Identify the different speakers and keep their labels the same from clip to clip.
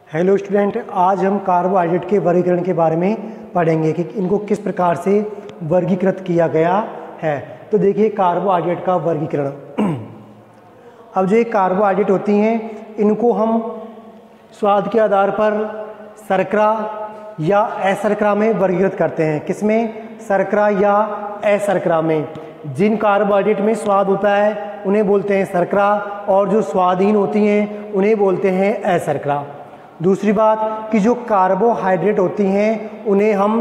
Speaker 1: Hello student, आज हम carbohydrate के वर्गीकरण के बारे में पढ़ेंगे कि इनको किस प्रकार से वर्गीकृत किया गया है। तो देखिए कार्बोहाइड्रेट का वर्गीकरण। अब जो ये कार्बोहाइड्रेट होती हैं इनको हम स्वाद के आधार पर शर्करा या अशर्करा में वर्गीकृत करते हैं। किसमें? शर्करा या अशर्करा में। जिन कार्बोहाइड्रेट में स्वाद होता है उन्हें बोलते हैं शर्करा और जो स्वादहीन होती हैं उन्हें बोलते हैं अशर्करा। दूसरी बात कि जो कार्बोहाइड्रेट होती हैं उन्हें हम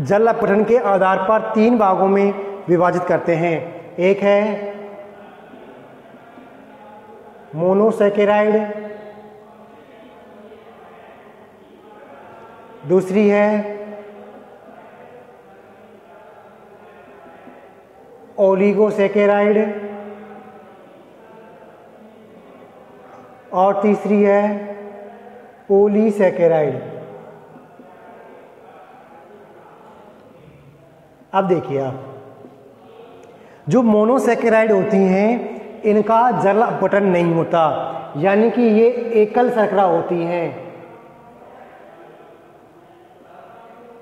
Speaker 1: जल अपघटन के आधार पर 3 भागों में विभाजित करते हैं। एक है मोनोसैकेराइड, दूसरी है ओलिगोसैकेराइड और तीसरी है पॉलीसैकेराइड। अब देखिए आप, जो मोनोसैकेराइड होती हैं इनका जल अपघटन नहीं होता, यानी कि ये एकल शर्करा होती हैं।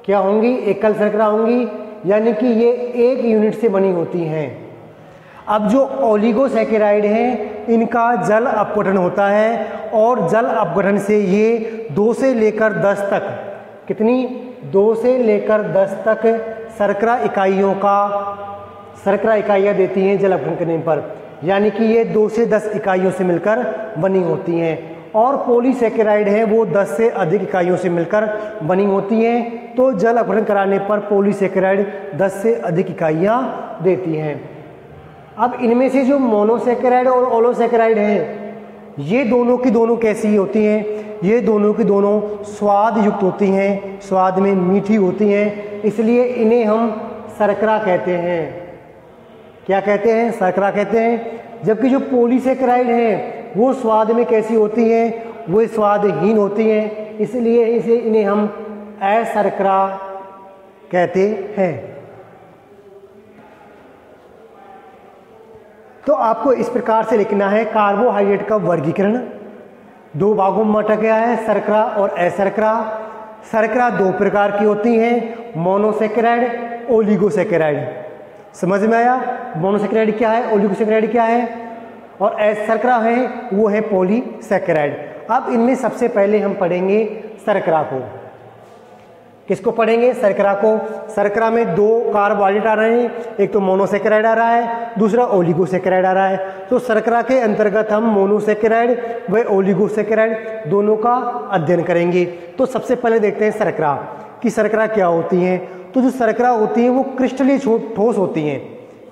Speaker 1: क्या होंगी? एकल शर्करा होंगी, यानी कि ये एक यूनिट से बनी होती हैं। अब जो ओलिगोसैकेराइड हैं इनका जल अपघटन होता है और जल अपघटन से ये 2 से लेकर 10 तक, कितनी? 2 से लेकर 10 तक शर्करा इकाइयाँ देती हैं जल अपघटन करने पर, यानी कि ये 2 से 10 इकाइयों से मिलकर बनी होती हैं। और पॉलीसैकेराइड है वो 10 से अधिक इकाइयों से मिलकर बनी होती हैं। तो जल अपघटन कराने पर पॉलीसैकेराइड 10 से अधिक इकाइयाँ देती हैं। अब इनमें से जो मोनोसैकेराइड और ओलिगोसैकेराइड हैं ये दोनों की दोनों कैसी होती हैं? ये दोनों की दोनों स्वाद युक्त होती हैं, स्वाद में मीठी होती हैं, इसलिए इन्हें हम शर्करा कहते हैं। क्या कहते हैं? शर्करा कहते हैं। जबकि जो पॉलीसैकेराइड हैं वो स्वाद में कैसी होती हैं? वो स्वादहीन होती हैं, इसलिए इन्हें हम अशर्करा कहते हैं। तो आपको इस प्रकार से लिखना है कार्बोहाइड्रेट का वर्गीकरण 2 भागों में बांटा गया है, शर्करा और अशर्करा। शर्करा 2 प्रकार की होती हैं, मोनोसैकेराइड, ओलिगोसैकेराइड। समझ में आया? मोनोसैकेराइड क्या है, ओलिगोसैकेराइड क्या है, और अशर्करा है वो है पॉलीसैकेराइड। अब इनमें सबसे पहले हम पढ़ेंगे शर्करा को। किसको पढ़ेंगे? शर्करा को। शर्करा में 2 कार्बोहाइड्रेट आ रहे हैं, एक तो मोनोसैकेराइड आ रहा है, दूसरा ओलिगोसैकेराइड आ रहा है। तो शर्करा के अंतर्गत हम मोनोसैकेराइड व ओलिगोसैकेराइड दोनों का अध्ययन करेंगे। तो सबसे पहले देखते हैं शर्करा कि शर्करा क्या होती हैं। तो जो शर्करा होती हैं वो क्रिस्टलीय ठोस होती हैं।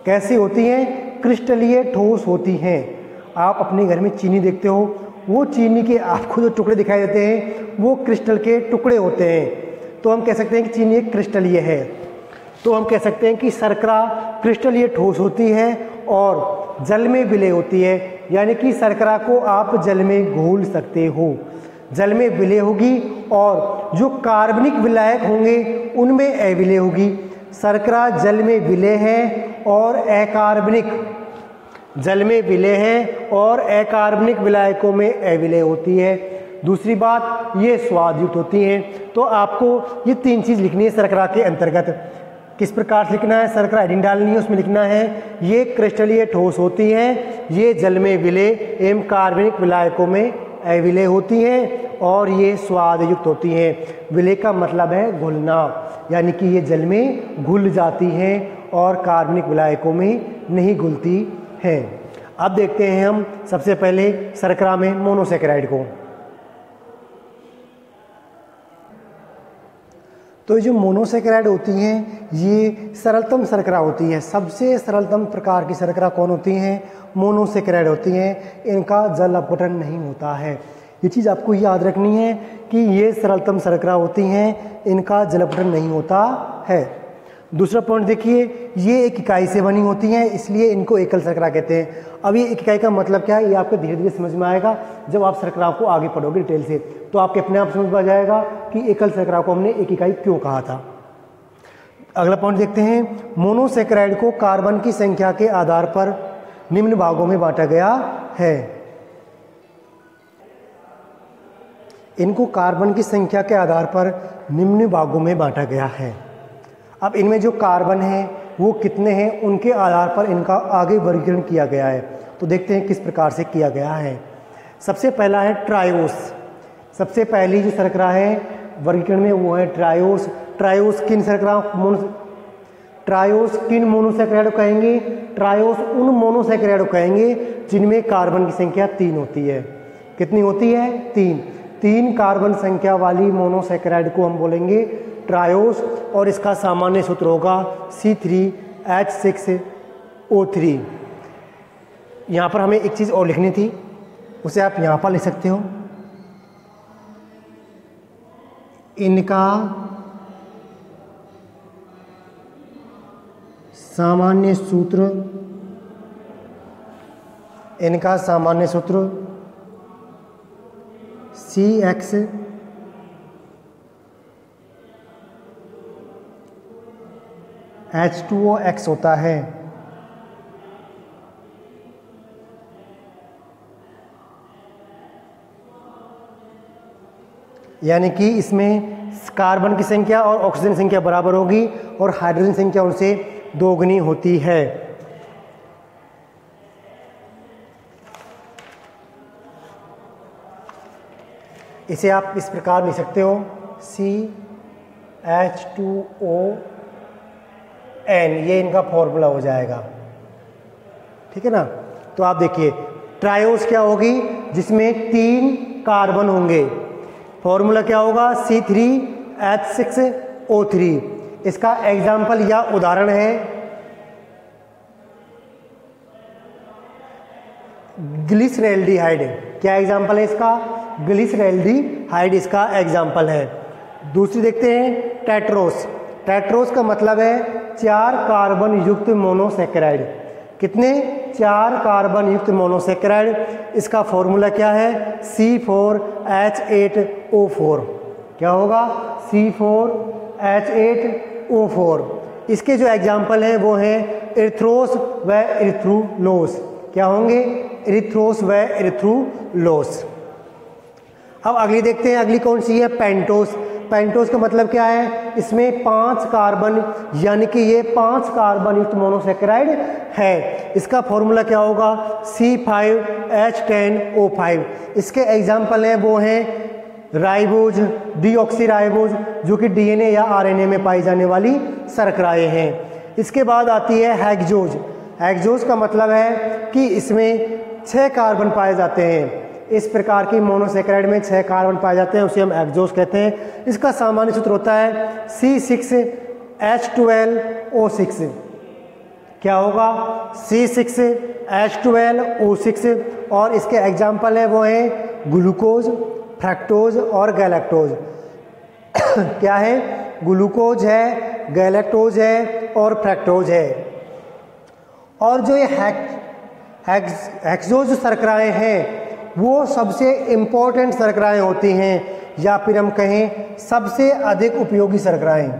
Speaker 1: कैसी होती हैं? क्रिस्टलीय ठोस होती हैं। आप अपने घर में चीनी देखते हो, वो चीनी के आपको जो टुकड़े दिखाई देते हैं वो क्रिस्टल के टुकड़े होते हैं। तो हम कह सकते हैं कि चीनी एक क्रिस्टलीय है। तो हम कह सकते हैं कि शर्करा क्रिस्टलीय ठोस होती है और जल में विलय होती है, यानी कि शर्करा को आप जल में घोल सकते हो, जल में विलय होगी और जो कार्बनिक विलायक होंगे उनमें अविलय होगी। शर्करा जल में विलय है और अकार्बनिक, जल में विलय है और अकार्बनिक विलायकों में अविलय होती है। दूसरी बात, ये स्वादयुक्त होती हैं। तो आपको ये 3 चीज़ लिखनी है शर्करा के अंतर्गत। किस प्रकार से लिखना है? शर्करा हेडिंग डालनी है, उसमें लिखना है ये क्रिस्टलीय ठोस होती हैं, ये जल में विलय एवं कार्बनिक विलायकों में अविलय होती हैं और ये स्वादयुक्त होती हैं। विलय का मतलब है घुलना, यानी कि ये जल में घुल जाती हैं और कार्बनिक विलायकों में नहीं घुलती हैं। अब देखते हैं हम सबसे पहले शर्करा में मोनोसैकेराइड को। तो जो मोनोसैकेराइड होती हैं ये सरलतम शर्करा होती हैं। सबसे सरलतम प्रकार की शर्करा कौन होती हैं? मोनोसैकेराइड होती हैं। इनका जल अपघटन नहीं होता है। ये चीज़ आपको याद रखनी है कि ये सरलतम शर्करा होती हैं, इनका जल अपघटन नहीं होता है। दूसरा पॉइंट देखिए, ये एक इकाई से बनी होती हैं, इसलिए इनको एकल शर्करा कहते हैं। अब ये एक इकाई का मतलब क्या है ये आपको धीरे धीरे समझ में आएगा जब आप शर्करा को आगे पढ़ोगे डिटेल से, तो आपके अपने आप समझ में आ जाएगा कि एकल शर्करा को हमने एक इकाई क्यों कहा था। अगला पॉइंट देखते हैं, मोनोसैकेराइड को कार्बन की संख्या के आधार पर निम्न भागों में बांटा गया है। इनको कार्बन की संख्या के आधार पर निम्न भागों में बांटा गया है। अब इनमें जो कार्बन है वो कितने हैं उनके आधार पर इनका आगे वर्गीकरण किया गया है। तो देखते हैं किस प्रकार से किया गया है। सबसे पहला है ट्रायोस। सबसे पहली जो शर्करा है वर्गीकरण में वो है ट्रायोस। ट्रायोस किन मोनोसैकेराइड को कहेंगे? ट्रायोस उन मोनोसैकेराइड को कहेंगे जिनमें कार्बन की संख्या 3 होती है। कितनी होती है? 3 कार्बन संख्या वाली मोनोसैकेराइड को हम बोलेंगे ट्रायोस, और इसका सामान्य सूत्र होगा C3H6O3। यहाँ पर हमें एक चीज़ और लिखनी थी, उसे आप यहाँ पर लिख सकते हो। इनका सामान्य सूत्र CxH2OX होता है। यानी कि इसमें कार्बन की संख्या और ऑक्सीजन संख्या बराबर होगी और हाइड्रोजन संख्या उनसे दोगुनी होती है। इसे आप इस प्रकार लिख सकते हो CH2ON, ये इनका फॉर्मूला हो जाएगा। ठीक है ना। तो आप देखिए ट्रायोस क्या होगी? जिसमें 3 कार्बन होंगे। फॉर्मूला क्या होगा? C3H6O3। इसका एग्जाम्पल या उदाहरण है ग्लिसरैल्डिहाइड। क्या एग्जाम्पल है इसका? ग्लिसरैल्डिहाइड इसका एग्जाम्पल है। दूसरी देखते हैं टेट्रोस। टेट्रोस का मतलब है 4 कार्बन युक्त मोनोसैकेराइड। कितने? 4 कार्बन युक्त मोनोसैकेराइड। इसका फॉर्मूला क्या है? C4H8O4। क्या होगा? C4H8O4। इसके जो एग्जाम्पल हैं वो हैं एरिथ्रोस व एरिथ्रुलोस। क्या होंगे? एरिथ्रोस व एरिथ्रुलोस। अब अगली देखते हैं, अगली कौन सी है? पेंटोस। पेंटोस का मतलब क्या है? इसमें 5 कार्बन, यानी कि ये 5 कार्बन युक्त मोनोसैकेराइड है। इसका फॉर्मूला क्या होगा? C5H10O5। इसके एग्जाम्पल हैं वो हैं राइबोज, डीऑक्सीराइबोज, जो कि डीएनए या आरएनए में पाई जाने वाली शर्कराएं हैं। इसके बाद आती है हेक्सोज। हेक्सोज का मतलब है कि इसमें 6 कार्बन पाए जाते हैं। इस प्रकार की मोनोसैकेराइड में 6 कार्बन पाए जाते हैं, उसे हम हेक्सोज कहते हैं। इसका सामान्य सूत्र होता है C6H12O6। क्या होगा? C6H12O6। और इसके एग्जाम्पल है वो हैं ग्लूकोज, फ्रक्टोज और गैलेक्टोज। क्या है? ग्लूकोज है, गैलेक्टोज है और फ्रक्टोज है। और जो ये हेक्सोज शर्कराएं हैं वो सबसे इम्पोर्टेंट शर्कराएं होती हैं, या फिर हम कहें सबसे अधिक उपयोगी शर्कराएं।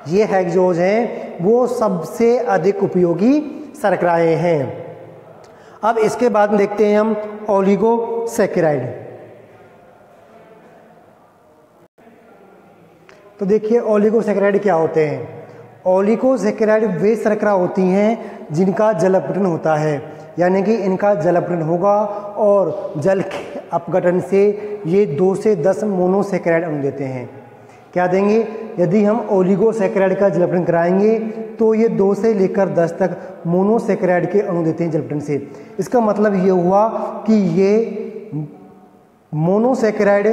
Speaker 1: ये हेक्सोज हैं वो सबसे अधिक उपयोगी शर्कराएं हैं। अब इसके बाद देखते हैं हम ओलिगोसैकेराइड। तो देखिए ओलिगोसैकेराइड क्या होते हैं। ओलिगोसैकेराइड वे शर्करा होती हैं जिनका जल अपघटन होता है, यानी कि इनका जल अपघटन होगा और जल के अपघटन से ये 2 से 10 मोनोसैकेराइड अणु देते हैं। क्या देंगे? यदि हम ओलिगोसैकेराइड का जल अपघटन कराएंगे तो ये 2 से लेकर 10 तक मोनोसैकेराइड के अणु देते हैं जल अपघटन से। इसका मतलब ये हुआ कि ये मोनोसैकेराइड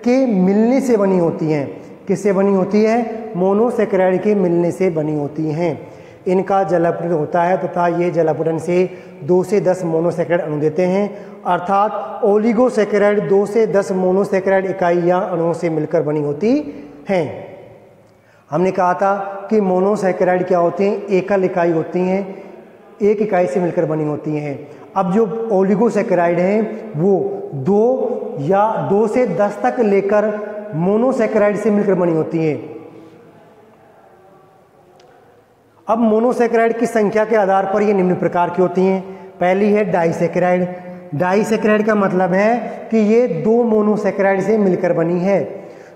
Speaker 1: के मिलने से बनी होती हैं। किससे बनी होती है? मोनोसैकेराइड के मिलने से बनी होती हैं। इनका जल अपघटन होता है तथा ये जल अपघटन से 2 से 10 मोनोसैकेराइड अणु देते हैं। अर्थात ओलिगोसैकेराइड 2 से 10 मोनोसैकेराइड इकाई या अणुओं से मिलकर बनी होती हैं। हमने कहा था कि मोनोसैकेराइड क्या होते हैं? एकल इकाई होती हैं, एक इकाई से मिलकर बनी होती हैं। अब जो ओलिगोसैकेराइड हैं वो 2 या 2 से 10 तक लेकर मोनोसैकेराइड से मिलकर बनी होती हैं। अब मोनोसैकेराइड की संख्या के आधार पर ये निम्न प्रकार की होती हैं। पहली है डाइसैकेराइड। डाइसैकेराइड का मतलब है कि ये 2 मोनोसैकेराइड से मिलकर बनी है।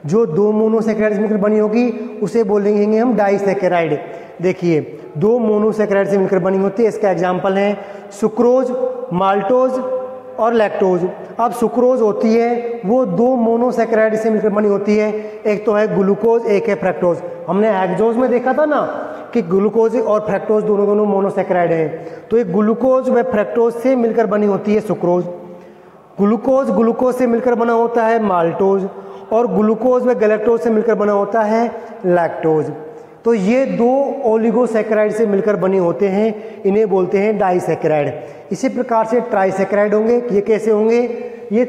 Speaker 1: जो 2 मोनोसैकेराइड से मिलकर बनी होगी उसे बोलेंगे हम डाइसैकेराइड। देखिए 2 मोनोसैकेराइड से मिलकर बनी होती है। इसका एग्जाम्पल है सुक्रोज, माल्टोज और लैक्टोज। अब सुक्रोज होती है वो 2 मोनोसैकेराइड से मिलकर बनी होती है। एक तो है ग्लूकोज, एक है फ्रक्टोज। हमने हेक्सोज में देखा था ना कि ग्लूकोज और फ्रक्टोज दोनों मोनोसैकेराइड हैं। तो ये ग्लूकोज व फ्रक्टोज से मिलकर बनी होती है सुक्रोज। ग्लूकोज से मिलकर बना होता है माल्टोज और ग्लूकोज व गैलेक्टोज से मिलकर बना होता है लैक्टोज। तो ये 2 ओलिगोसैकेराइड से मिलकर बने होते हैं, इन्हें बोलते हैं डाइसैकेराइड। इसी प्रकार से ट्राइसैकेराइड होंगे। ये कैसे होंगे? ये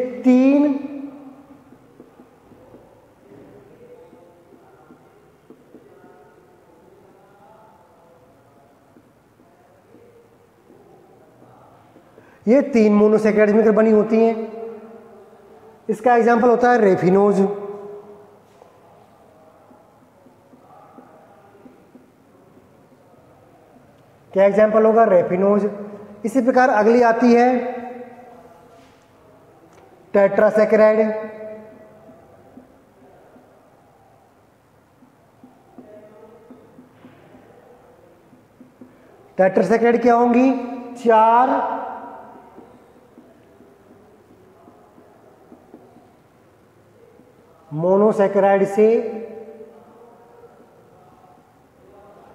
Speaker 1: 3 मोनोसैकेराइड मिलकर बनी होती हैं। इसका एग्जाम्पल होता है रेफिनोज। क्या एग्जाम्पल होगा? रेफिनोज। इसी प्रकार अगली आती है टेट्रासैकेराइड। टेट्रासैकेराइड क्या होंगी? 4 मोनोसैकेराइड से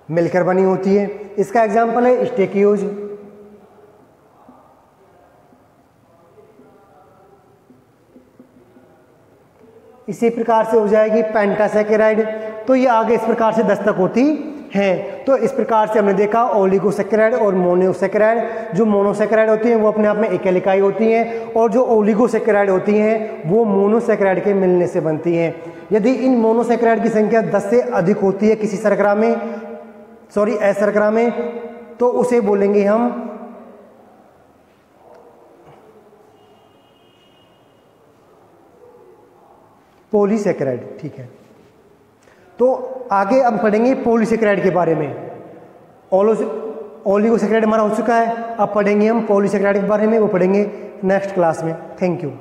Speaker 1: मिलकर बनी होती है। इसका एग्जाम्पल है स्टेकियोज। इसी प्रकार से हो जाएगी पेंटासैकेराइड। तो ये आगे इस प्रकार से 10 तक होती हैं। तो इस प्रकार से हमने देखा ओलिगोसैकेराइड और मोनोसैकेराइड। जो मोनोसैकेराइड होती हैं वो अपने आप में एकल इकाई होती हैं और जो ओलिगोसैकेराइड होती हैं वो मोनोसैकेराइड के मिलने से बनती हैं। यदि इन मोनोसैकेराइड की संख्या 10 से अधिक होती है किसी शर्करा में, अशर्करा में, तो उसे बोलेंगे हम पॉलीसैकेराइड। ठीक है, तो आगे अब पढ़ेंगे पॉलीसैकेराइड के बारे में। ओलिगोसैकेराइड हमारा हो चुका है, अब पढ़ेंगे हम पॉलीसैकेराइड के बारे में। वो पढ़ेंगे नेक्स्ट क्लास में। Thank you.